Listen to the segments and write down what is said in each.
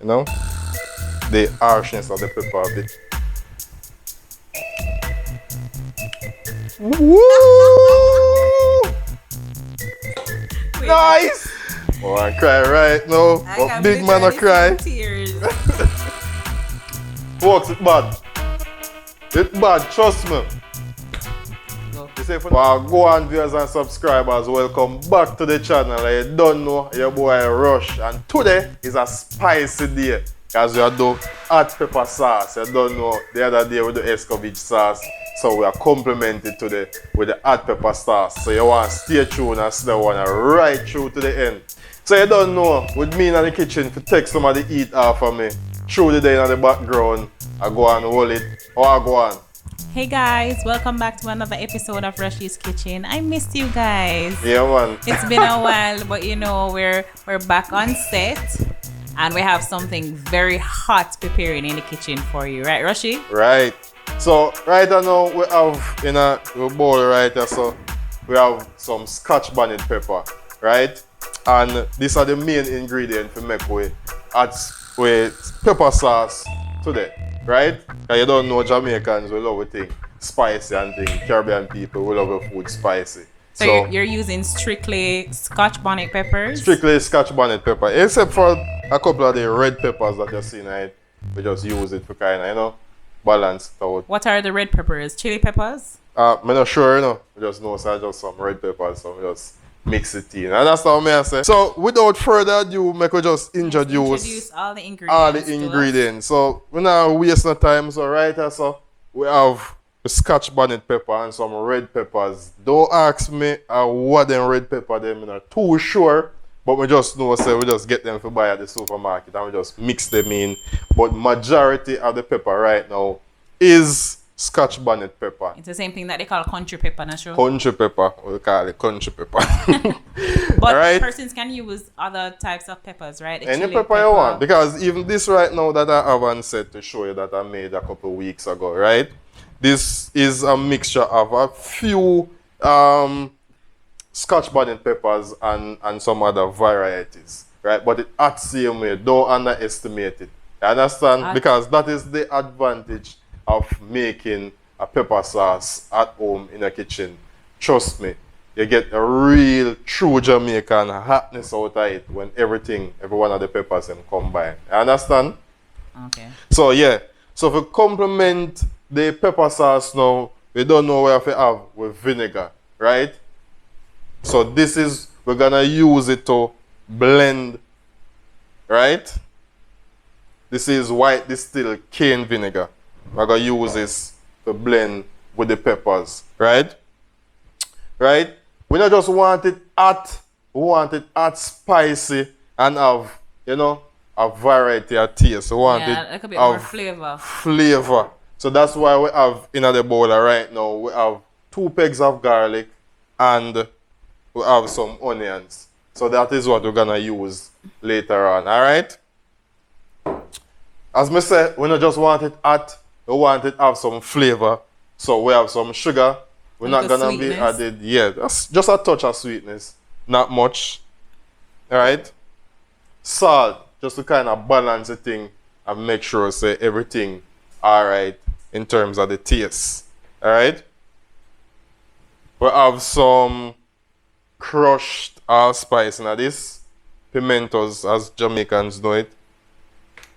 know, the harshness of the pepper a bit. Woo! Nice! Oh, I cry right now. But big man I cry. Tears. Folks, it's bad. It's bad, trust me. You say for now, go on viewers and subscribers, welcome back to the channel. You don't know, your boy Rush. And today is a spicy day. Because we are doing hot pepper sauce. You don't know, the other day we do escovitch sauce. So we are complemented today with the hot pepper sauce. So you want to stay tuned and stay right through to the end. So you don't know, with me in the kitchen, to take some of the heat off of me, through the day in the background, I go and hold it, or I go on. Hey guys, welcome back to another episode of RUSHIE'S Kitchen. I missed you guys. Yeah, man. It's been a while, but you know, we're back on set. And we have something very hot preparing in the kitchen for you, right, Rushie? Right. So right now we have in a bowl right here, so we have some Scotch Bonnet Pepper, right? And these are the main ingredients to make with pepper sauce today, right? And you don't know, Jamaicans we love a thing spicy and thing. Caribbean people we love a food spicy. So you're using strictly Scotch Bonnet Peppers? Strictly Scotch Bonnet Pepper, except for a couple of the red peppers that you're seeing, right? We just use it for kind of, you know, balance it out. What are the red peppers? Chili peppers? I'm not sure, you know. I just know so just some red peppers, so we just mix it in. And that's how I say. So without further ado, we could just introduce all the ingredients. So we're not wasting no time. So right here, so we have the Scotch Bonnet Pepper and some red peppers. Don't ask me what them red pepper them, I'm not too sure. But we just know, so we just get them to buy at the supermarket and we just mix them in. But majority of the pepper right now is Scotch Bonnet Pepper. It's the same thing that they call country pepper, not sure? Country pepper, we call it country pepper. But right? Persons can use other types of peppers, right? The Any chili pepper you want. Because even this right now that I have on set to show you that I made a couple weeks ago, right? This is a mixture of a few Scotch Bonnet Peppers and some other varieties, right? But it acts the same way. Don't underestimate it. You understand? Because that is the advantage of making a pepper sauce at home in a kitchen. Trust me, you get a real true Jamaican hotness out of it when every one of the peppers combine. You understand? Okay. So yeah, so to complement the pepper sauce now, we don't know where to have with vinegar, right? So this is, we're gonna use it to blend, right? This is white distilled cane vinegar. We're gonna use this to blend with the peppers, right? Right? We don't just want it hot, we want it hot, spicy, and have, you know, a variety of taste. We want it could be more flavor. Flavor. So that's why we have in the bowl right now, we have 2 pegs of garlic and we have some onions. So that is what we're gonna use later on, alright? As I said, we don't just want it hot, we want it to have some flavor. So we have some sugar. We're not gonna be added, yeah, that's just a touch of sweetness, not much. Alright? Salt, just to kind of balance the thing and make sure say everything alright in terms of the taste. Alright? We have some crushed allspice in this. Pimentos, as Jamaicans know it.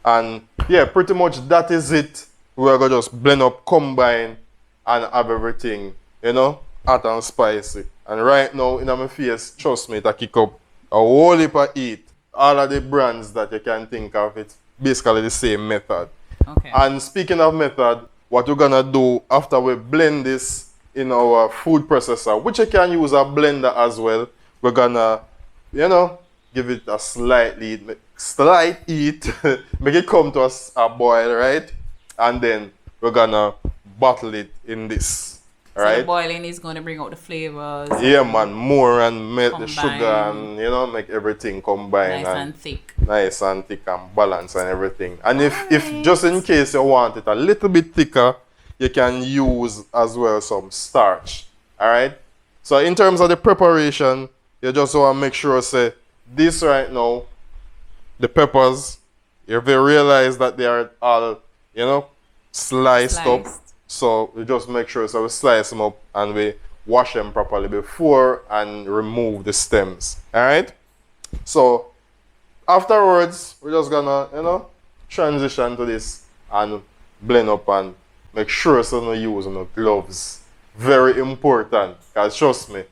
And yeah, pretty much that is it. We're gonna just blend up, combine, and have everything, you know, hot and spicy. And right now, in my face, trust me, it kick up a whole heap of heat. All of the brands that you can think of, it's basically the same method. Okay. And speaking of method, what we're gonna do after we blend this in our food processor, which you can use a blender as well, we're gonna, you know, give it a slight heat, make it come to a boil, right? And then we're gonna bottle it in this. So right? The boiling is going to bring out the flavors. Yeah, man, more and melt the sugar and, you know, make everything combine. Nice and thick. Nice and thick and balanced and everything. And if just in case you want it a little bit thicker, you can use as well some starch. Alright? So in terms of the preparation, you just want to make sure, say, this right now, the peppers, if you realize that they are all, you know, sliced up, so we just make sure, so we slice them up and we wash them properly before and remove the stems. All right. So afterwards, we're just gonna, you know, transition to this and blend up and make sure so no use no gloves. Very important, because trust me,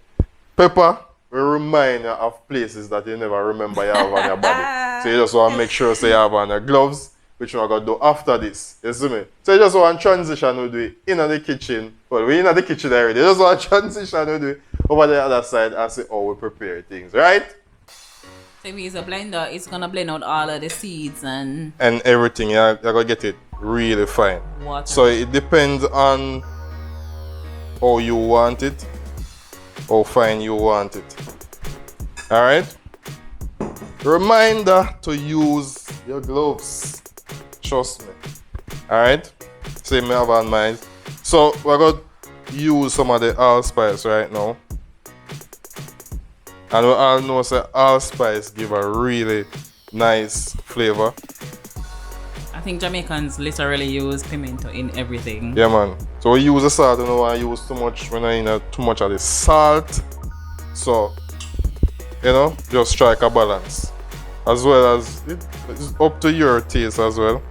Peppa will remind you of places that you never remember you have on your body. So you just want to make sure so you have on your gloves, which we're going to do after this. You see me? So you just want to transition with it in the kitchen. Well, we're in the kitchen already. You just want to transition with it over the other side and see how we prepare things, right? So if it's a blender, it's going to blend out all of the seeds and everything. You're going to get it really fine. Water. So it depends on how you want it, how fine you want it. All right. Reminder to use your gloves. Trust me. All right. Same me have on mine. So we're going to use some of the allspice right now. And we all know that allspice give a really nice flavor. I think Jamaicans literally use pimento in everything. Yeah, man. So we use the salt. We don't want to use too much when I need too much of the salt. So, you know, just strike a balance. As well as it's up to your taste as well.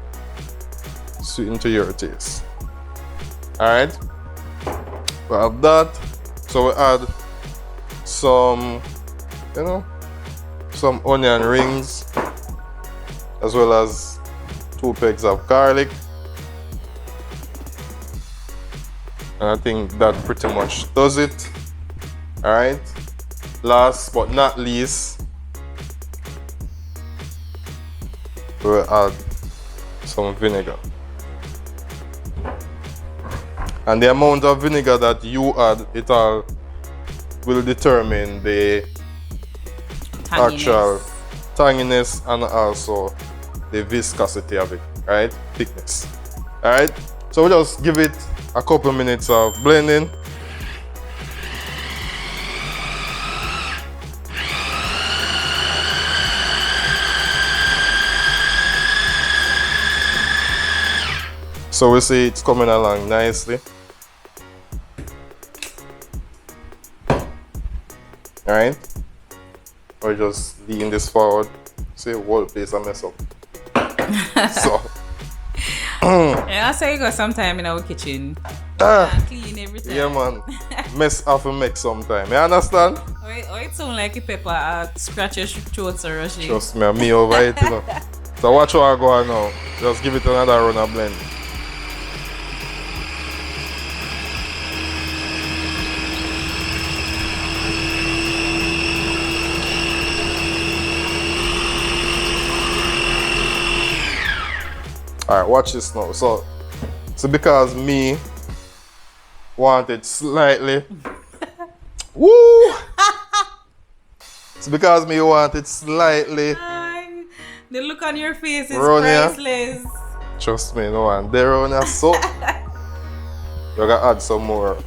Sweeten to your taste. Alright. We have that. So we add some, you know, some onion rings. As well as 2 pegs of garlic. And I think that pretty much does it. Alright. Last but not least, we'll add some vinegar. And the amount of vinegar that you add, it all will determine the actual tanginess and also the viscosity of it, right? Thickness. Alright, so we'll just give it a couple minutes of blending. So we see it's coming along nicely. Alright, we're just lean this forward. See, whole place a mess up. So yeah, that's how you go sometime in our kitchen. Clean everything. Yeah, man. Mess have to make sometime. You understand? Or it sound like a Peppa scratch your throat, so Rushie. Trust me, me over it, you know. So watch how I go on now. Just give it another run of blend. Alright, watch this now. So because me want it slightly. Woo! It's because me want it slightly. The look on your face is Ronia. priceless. Trust me, no one. There on your soap. You gotta add some more.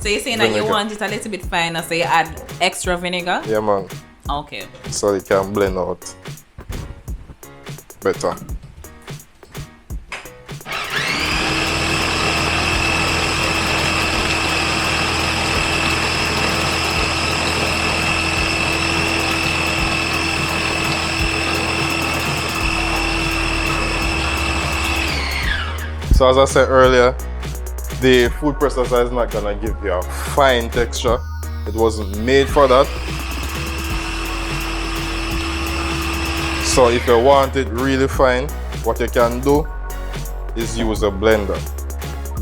So you're saying vinegar. That you want it a little bit finer, so you add extra vinegar? Yeah, man. Okay. So it can blend out better. So as I said earlier, the food processor is not gonna give you a fine texture. It wasn't made for that. So if you want it really fine, what you can do is use a blender.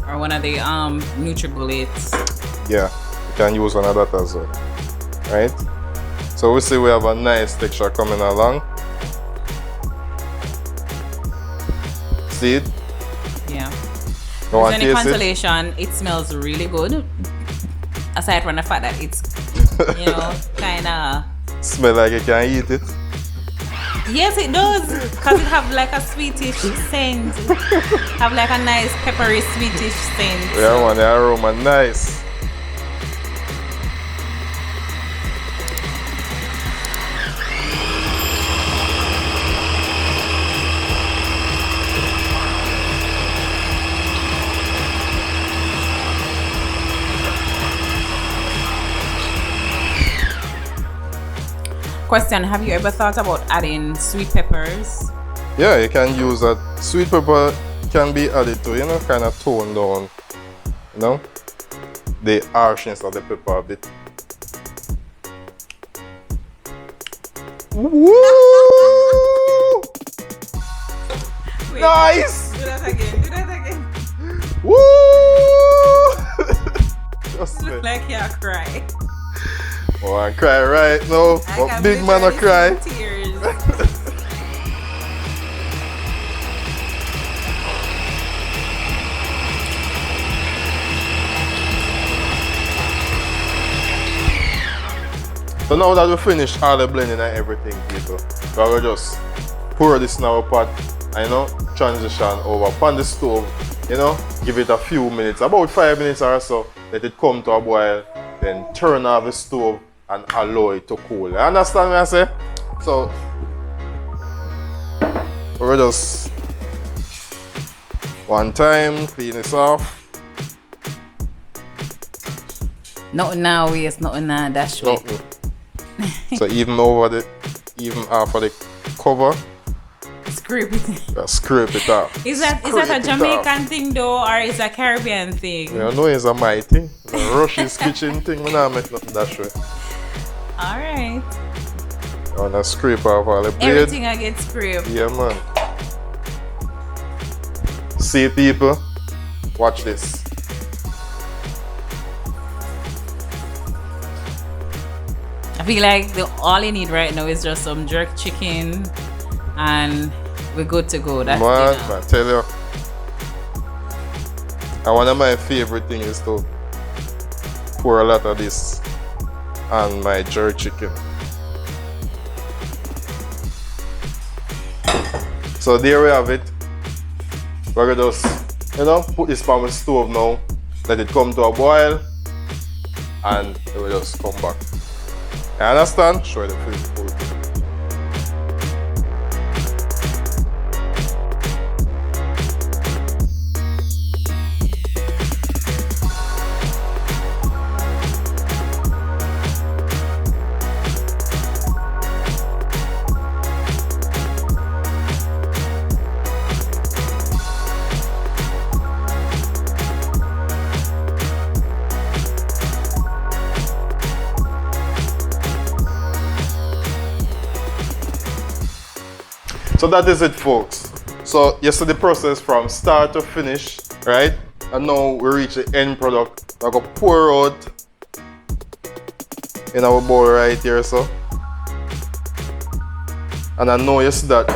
Or one of the NutriBullets. Yeah, you can use one of that as well. Right? So we see we have a nice texture coming along. See it? Yeah. There's any consolation, it smells really good. Aside from the fact that it's, you know, kind of... Smell like you can eat it? Yes, it does. Because it have like a sweetish scent. Have like a nice peppery sweetish scent. Yeah, man, the aroma nice. Question: have you ever thought about adding sweet peppers? Yeah, you can use that. Sweet pepper can be added to, you know, kind of tone down, you know, the harshness of the pepper a bit. Woo! Wait, Nice! Do that again. Do that again. Woo! Just Look like you cry. oh, I cry right now. But big man a cry. Tears. So now that we finished all the blending and everything, people, we will just pour this in our pot and, you know, transition over upon the stove, you know, give it a few minutes, about 5 minutes or so, let it come to a boil, then turn off the stove and allow it to cool. You understand what I say? So, we'll just one time clean this off. Nothing now, waste, nothing now, dash way. Nothing. So even half of the cover, Scrape it. just scrape it off. Is that a Jamaican thing though, or is a Caribbean thing? Yeah, I know it's a my thing. It's a RUSHIE'S Kitchen thing. We not make nothing that way. Alright. I wanna scrape off all the blade. Everything I get scraped. Yeah, man. See, people, watch this. I feel like all you need right now is just some jerk chicken and we're good to go. That's Man, dinner. I tell you. And one of my favorite things is to pour a lot of this on my jerk chicken. So there we have it. We're gonna just, you know, put this on the stove now, let it come to a boil, and it will just come back. You understand? Show you the full thing. So that is it, folks. So you see the process from start to finish, right? And now we reach the end product. We're gonna pour out in our bowl right here, so. And I know you see that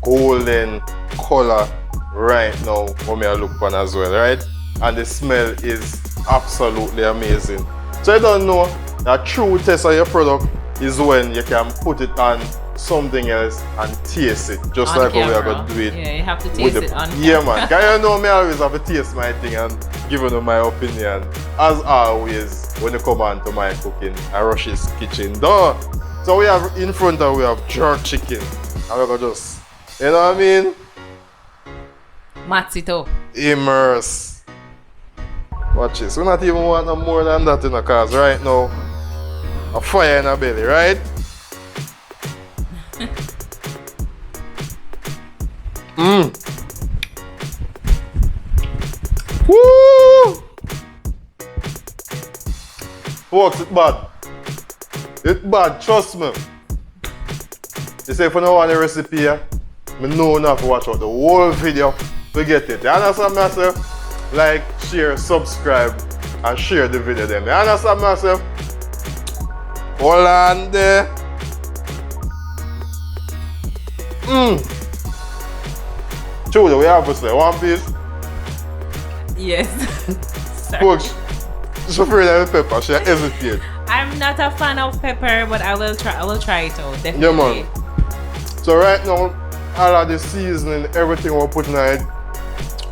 golden color right now when I look on as well, right? And the smell is absolutely amazing. So you don't know, the true test of your product is when you can put it on something else and taste it, just On like how we are camera. going to do it. Yeah, you have to taste it on Yeah, camera. man. Can you know me always have to taste my thing and give you my opinion. As always, when you come on to my cooking, RUSHIE'S Kitchen. Duh. So we have in front of we have jerk chicken. And we're going to just, you know what I mean? Mats it up. Immerse. Watch this. We not even want no more than that, you know, cause right now, a fire in our belly, right? Woo! Folks, it's bad. It's bad, trust me. You say if you don't want the recipe, me know enough to watch out the whole video to get it. You understand myself? Like, share, subscribe, and share the video then. You understand myself? Hold on there. Truly, we obviously one piece. Yes. Sorry. Folks, she's afraid of the pepper. She hesitates. I'm not a fan of pepper, but I will try it out, definitely. Yeah, man. So right now, all of the seasoning, everything we're putting on it,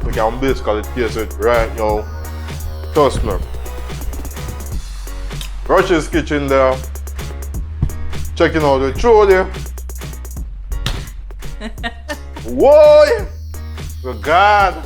we can basically taste it right now. Trust me. RUSHIE'S Kitchen there. Checking out the truly. Whoa! Good God.